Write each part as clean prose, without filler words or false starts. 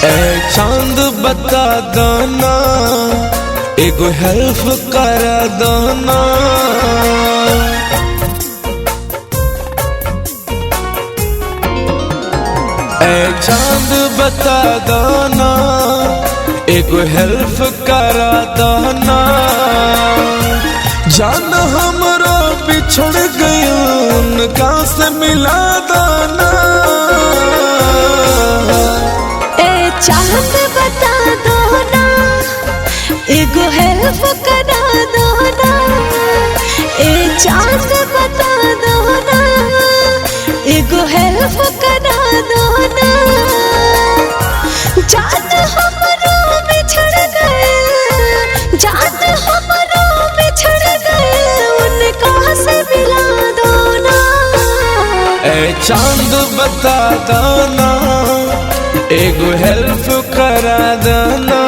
ए चांद बता दाना, एगो हेल्प करा दाना। ए चांद बता दाना, एगो हेल्प करा दाना। जान हमरा बिछड़ गई उनका से मिला दाना। चांद बता दो ना, एगो हेल्प करा दो ना। ए चांद बता दो ना, एगो हेल्प करा दो ना। जान हमरो बिछड़ गए, जान हमरो बिछड़ गए उनका से मिला दो ना। ए चांद बता दो ना, एगो हेल्प करा दाना।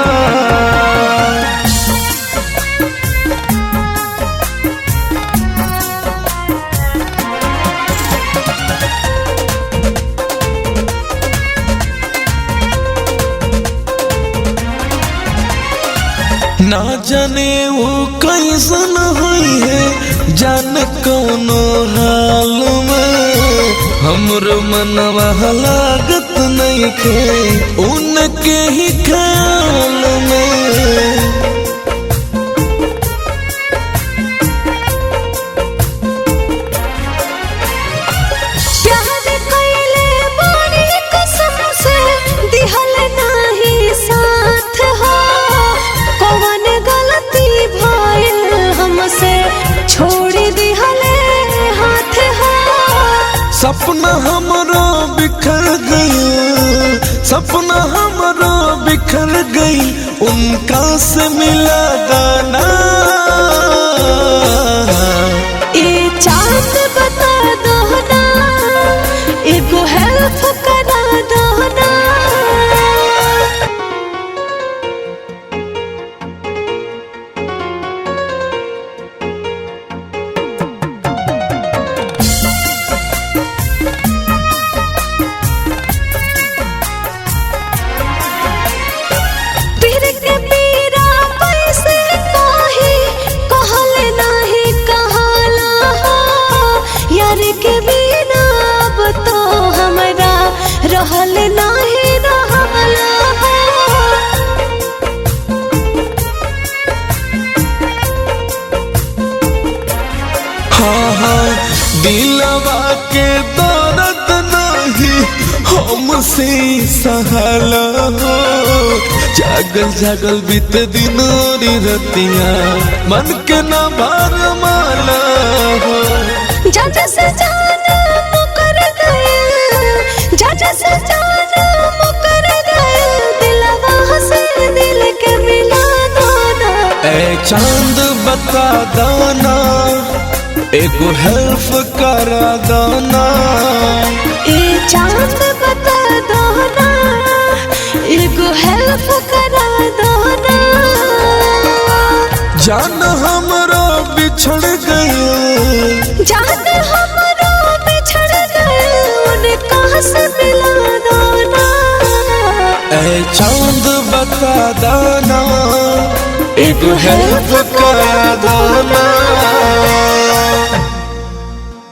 ना जाने वो कैसन हुई है, जान कौनो हाल में हमरो मनवा लागत नहीं खे उनके ही ख्याल में। प्यार कइले बानी कसम से दिहल नाही साथ हो। कौन गलती भइल हमसे छोड़ दिहले हाथ हो। सपना हमरो बिखर गई, सपना हमरो बिखर गई उनका से मिला दाना। ए चांद बता दो ना, एगो हेल्प करा दो ना। के बिना अब तो हमरा रहल नाही रहला। हाँ हाँ दिलवा के दर्द नहीं हमसे सहला हो। जागल जागल बीत दिन और रतिया मन के न भार माला हो। जाजा से जान मुकर गए, जाजा से जान मुकर गए दिलवा से दिल के मिला दो ना। ए चांद बता दाना, एगो हेल्प करा दाना। ए चांद बता दो ना, एगो हेल्प करा दो ना। जान हमरो बिछड़ गए, जान हमरो बिछड़ गए उनका से मिला दो ना। ए चांद बता दाना, एगो हेल्प करा दाना।